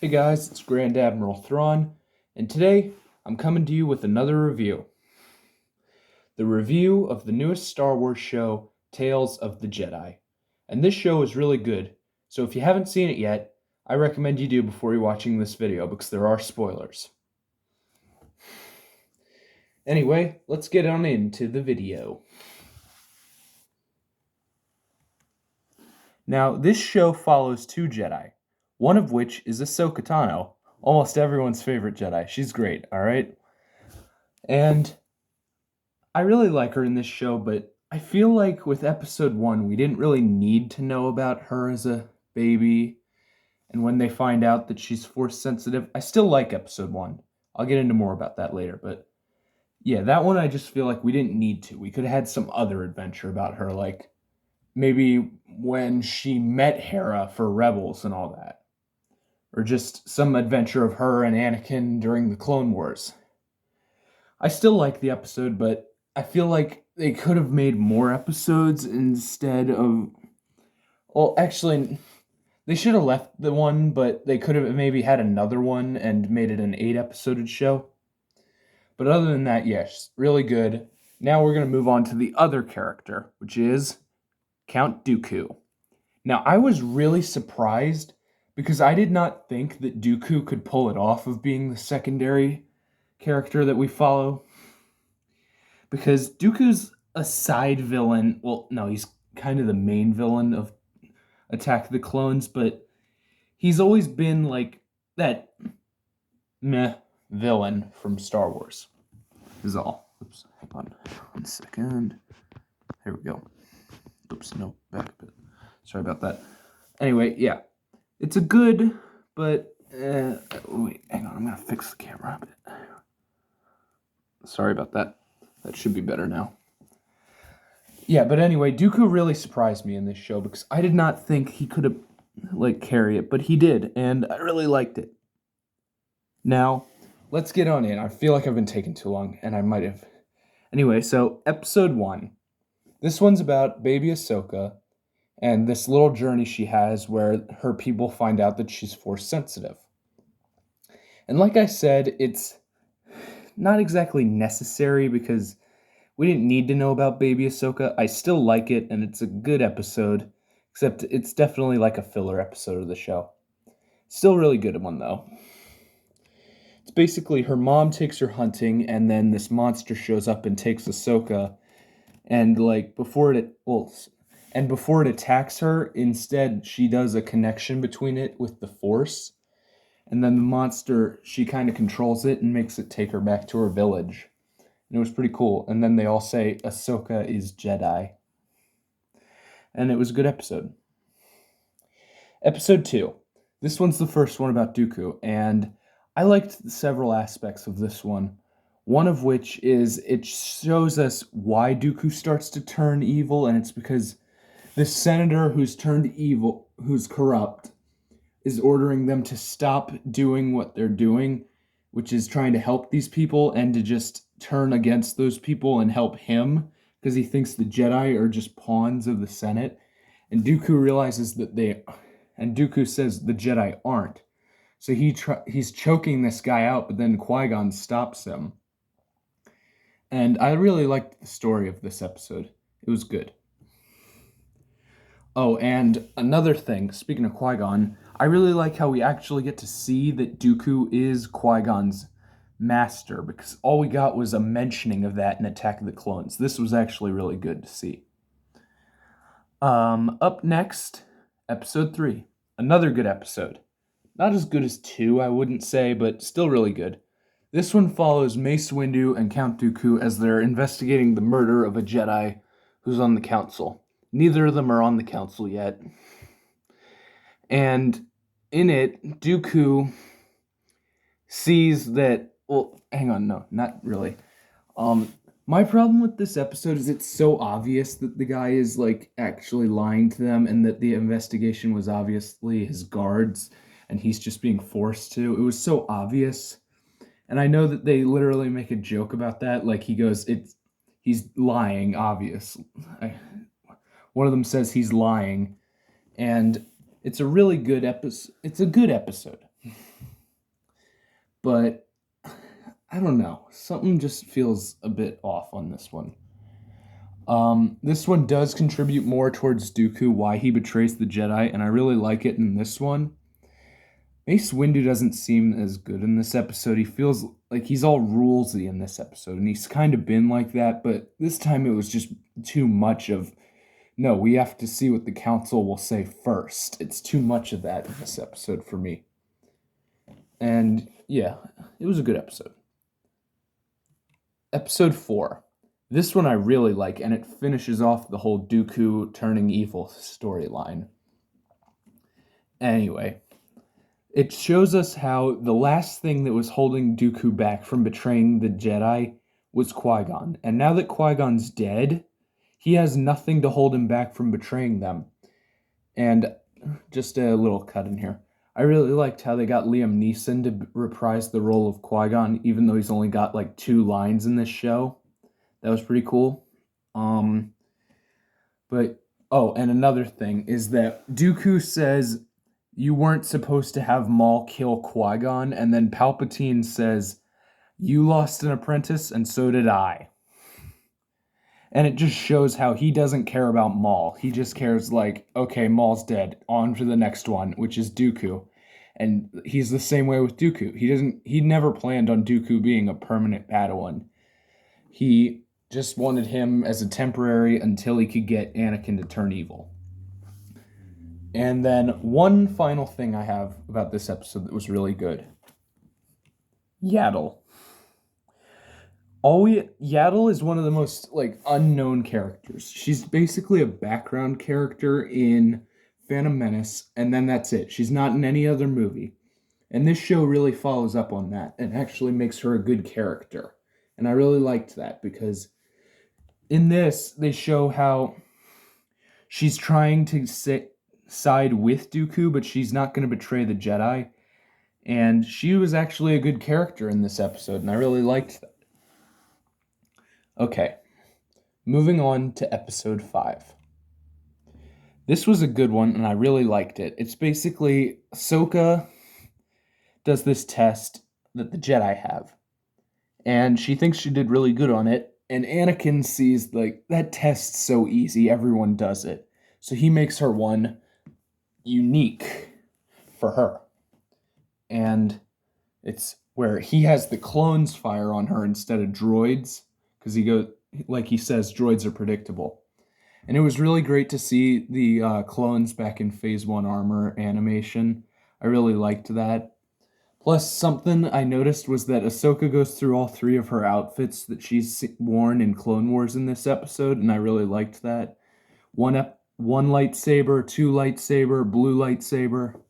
Hey guys, it's Grand Admiral Thrawn, and today I'm coming to you with another review. The review of the newest Star Wars show, Tales of the Jedi. And this show is really good, so if you haven't seen it yet, I recommend you do before you're watching this video because there are spoilers. Anyway, let's get on into the video. Now, this show follows two Jedi, one of which is Ahsoka Tano, almost everyone's favorite Jedi. She's great, alright? And I really like her in this show, but I feel like with episode 1, we didn't really need to know about her as a baby. And when they find out that she's force sensitive, I still like episode 1. I'll get into more about that later, but yeah, that one I just feel like we didn't need to. We could have had some other adventure about her, like maybe when she met Hera for Rebels and all that. Or just some adventure of her and Anakin during the Clone Wars. I still like the episode, but I feel like they could have made more episodes instead of. Well, actually, they should have left the one, but they could have maybe had another one and made it an 8 episode show. But other than that, yes, really good. Now we're going to move on to the other character, which is Count Dooku. Now, I was really surprised because I did not think that Dooku could pull it off of being the secondary character that we follow. Because Dooku's a side villain. Well, no, he's kind of the main villain of Attack of the Clones, but he's always been like that meh villain from Star Wars. Is all. Oops, hang on 1 second. Here we go. Oops, no, back a bit. Sorry about that. Anyway, yeah. It's a good, but wait, hang on, I'm gonna fix the camera a bit. Sorry about that. That should be better now. Yeah, but anyway, Dooku really surprised me in this show because I did not think he could have carry it, but he did, and I really liked it. Now, let's get on in. I feel like I've been taking too long, and I might have. Anyway, so episode 1. This one's about baby Ahsoka and this little journey she has where her people find out that she's force sensitive. And like I said, it's not exactly necessary because we didn't need to know about baby Ahsoka. I still like it, and it's a good episode, except it's definitely like a filler episode of the show. Still really good one, though. It's basically her mom takes her hunting, and then this monster shows up and takes Ahsoka, and before it attacks her, instead she does a connection between it with the Force, and then the monster, she kind of controls it and makes it take her back to her village. And it was pretty cool. And then they all say, Ahsoka is Jedi. And it was a good episode. Episode 2. This one's the first one about Dooku. And I liked several aspects of this one. One of which is it shows us why Dooku starts to turn evil. And it's because this senator who's turned evil, who's corrupt, is ordering them to stop doing what they're doing, which is trying to help these people and to just turn against those people and help him because he thinks the Jedi are just pawns of the Senate. And Dooku realizes and Dooku says the Jedi aren't. So he's choking this guy out, but then Qui-Gon stops him. And I really liked the story of this episode. It was good. Oh, and another thing, speaking of Qui-Gon, I really like how we actually get to see that Dooku is Qui-Gon's master, because all we got was a mentioning of that in Attack of the Clones. This was actually really good to see. Up next, episode 3. Another good episode. Not as good as 2, I wouldn't say, but still really good. This one follows Mace Windu and Count Dooku as they're investigating the murder of a Jedi who's on the council. Neither of them are on the council yet. And in it, Dooku sees that. Well, hang on, no, not really. My problem with this episode is it's so obvious that the guy is actually lying to them, and that the investigation was obviously his guards, and he's just being forced to. It was so obvious, and I know that they literally make a joke about that. Like he goes, he's lying, obvious. One of them says he's lying, and it's a really good episode. It's a good episode. but I don't know. Something just feels a bit off on this one. This one does contribute more towards Dooku, why he betrays the Jedi, and I really like it in this one. Mace Windu doesn't seem as good in this episode. He feels like he's all rulesy in this episode, and he's kind of been like that, but this time it was just too much of, no, we have to see what the council will say first. It's too much of that in this episode for me. And yeah, it was a good episode. Episode 4. This one I really like, and it finishes off the whole Dooku turning evil storyline. Anyway, it shows us how the last thing that was holding Dooku back from betraying the Jedi was Qui-Gon. And now that Qui-Gon's dead, he has nothing to hold him back from betraying them. And just a little cut in here. I really liked how they got Liam Neeson to reprise the role of Qui-Gon, even though he's only got like 2 lines in this show. That was pretty cool. And another thing is that Dooku says, you weren't supposed to have Maul kill Qui-Gon, and then Palpatine says, you lost an apprentice, and so did I. And it just shows how he doesn't care about Maul. He just cares like, okay, Maul's dead. On to the next one, which is Dooku. And he's the same way with Dooku. He never planned on Dooku being a permanent Padawan. He just wanted him as a temporary until he could get Anakin to turn evil. And then one final thing I have about this episode that was really good. Yaddle. Yaddle is one of the most unknown characters. She's basically a background character in Phantom Menace, and then that's it. She's not in any other movie. And this show really follows up on that and actually makes her a good character. And I really liked that because in this, they show how she's trying to side with Dooku, but she's not going to betray the Jedi. And she was actually a good character in this episode, and I really liked that. Okay, moving on to episode 5. This was a good one, and I really liked it. It's basically Ahsoka does this test that the Jedi have, and she thinks she did really good on it, and Anakin sees, that test's so easy, everyone does it. So he makes her one unique for her. And it's where he has the clones fire on her instead of droids, because he says, droids are predictable. And it was really great to see the clones back in Phase 1 armor animation. I really liked that. Plus, something I noticed was that Ahsoka goes through all 3 of her outfits that she's worn in Clone Wars in this episode, and I really liked that. One lightsaber, 2 lightsaber, blue lightsaber.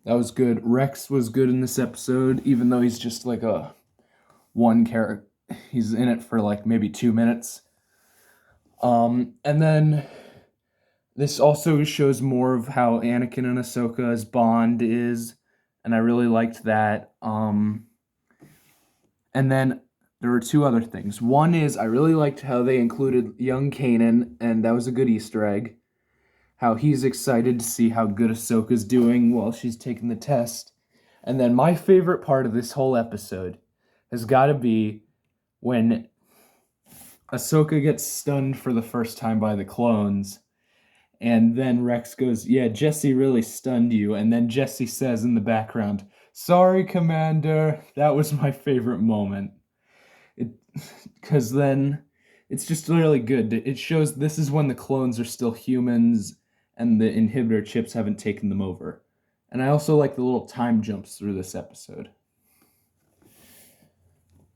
That was good. Rex was good in this episode, even though he's just a one character. He's in it for maybe 2 minutes. And then this also shows more of how Anakin and Ahsoka's bond is, and I really liked that. And then there were 2 other things. One is I really liked how they included young Kanan, and that was a good Easter egg. How he's excited to see how good Ahsoka's doing while she's taking the test. And then my favorite part of this whole episode has got to be when Ahsoka gets stunned for the first time by the clones, and then Rex goes, yeah, Jesse really stunned you, and then Jesse says in the background, sorry, Commander. That was my favorite moment. Because then it's just really good. It shows this is when the clones are still humans, and the inhibitor chips haven't taken them over. And I also like the little time jumps through this episode.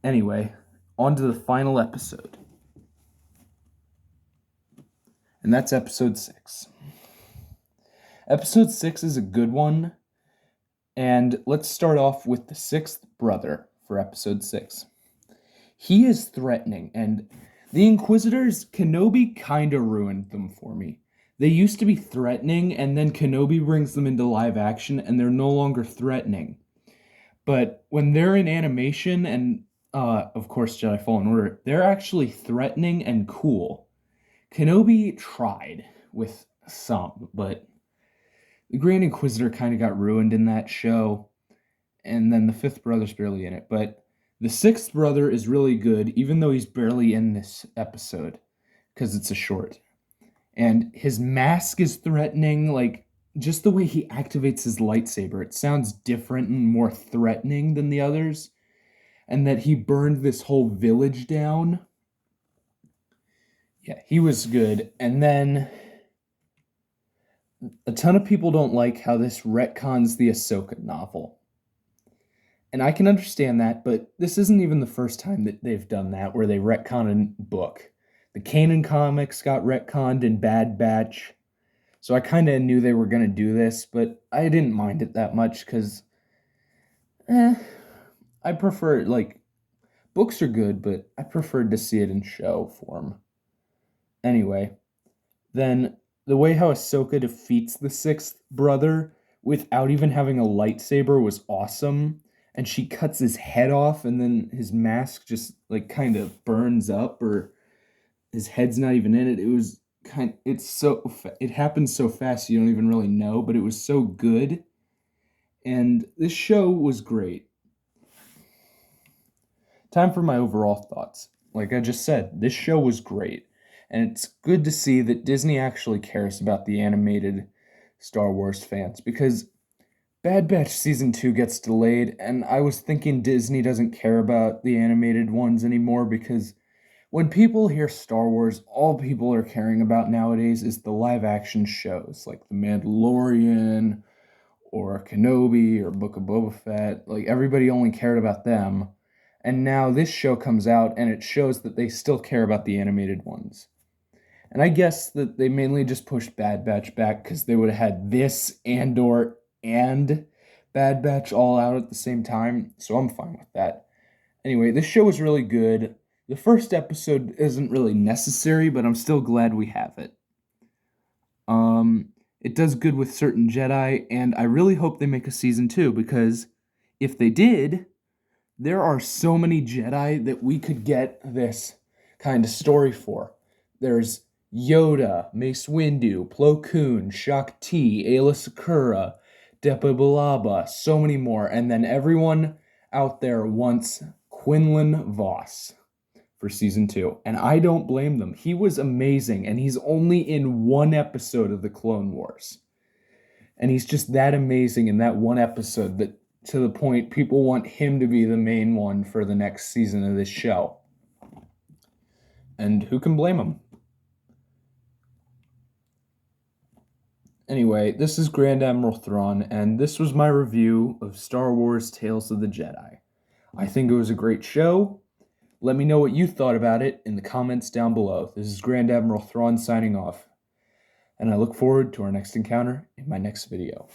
Anyway, on to the final episode. And that's episode 6. Episode 6 is a good one. And let's start off with the 6th brother for episode 6. He is threatening, and the Inquisitors, Kenobi kinda ruined them for me. They used to be threatening, and then Kenobi brings them into live action, and they're no longer threatening. But when they're in animation, and of course Jedi Fallen Order, they're actually threatening and cool. Kenobi tried with some, but the Grand Inquisitor kind of got ruined in that show. and then the fifth brother's barely in it. But the sixth brother is really good, even though he's barely in this episode, because it's a short. And his mask is threatening, like, just the way he activates his lightsaber. It sounds different and more threatening than the others. And that he burned this whole village down. Yeah, he was good. And then a ton of people don't like how this retcons the Ahsoka novel. And I can understand that, but this isn't even the first time that they've done that, where they retcon a book. The Kanan comics got retconned in Bad Batch. So I kind of knew they were going to do this, but I didn't mind it that much because, I prefer, like, books are good, but I preferred to see it in show form. Anyway, then the way how Ahsoka defeats the sixth brother without even having a lightsaber was awesome. And she cuts his head off, and then his mask just like kind of burns up, or his head's not even in it. It happens so fast you don't even really know, but it was so good. And this show was great. Time for my overall thoughts. Like I just said, this show was great. And it's good to see that Disney actually cares about the animated Star Wars fans, because Bad Batch Season 2 gets delayed, and I was thinking Disney doesn't care about the animated ones anymore, because when people hear Star Wars, all people are caring about nowadays is the live-action shows, like The Mandalorian, or Kenobi, or Book of Boba Fett. Like, everybody only cared about them. And now this show comes out, and it shows that they still care about the animated ones. And I guess that they mainly just pushed Bad Batch back because they would have had this, Andor, and Bad Batch all out at the same time, so I'm fine with that. Anyway, this show was really good. The first episode isn't really necessary, but I'm still glad we have it. It does good with certain Jedi, and I really hope they make a season 2, because if they did, there are so many Jedi that we could get this kind of story for. There's Yoda, Mace Windu, Plo Koon, Shak Ti, Ayla Secura, Depa Billaba, so many more. And then everyone out there wants Quinlan Voss for season 2. And I don't blame them. He was amazing, and he's only in one episode of the Clone Wars. And he's just that amazing in that one episode that, to the point, people want him to be the main one for the next season of this show. And who can blame him? Anyway, this is Grand Admiral Thrawn, and this was my review of Star Wars Tales of the Jedi. I think it was a great show. Let me know what you thought about it in the comments down below. This is Grand Admiral Thrawn signing off, and I look forward to our next encounter in my next video.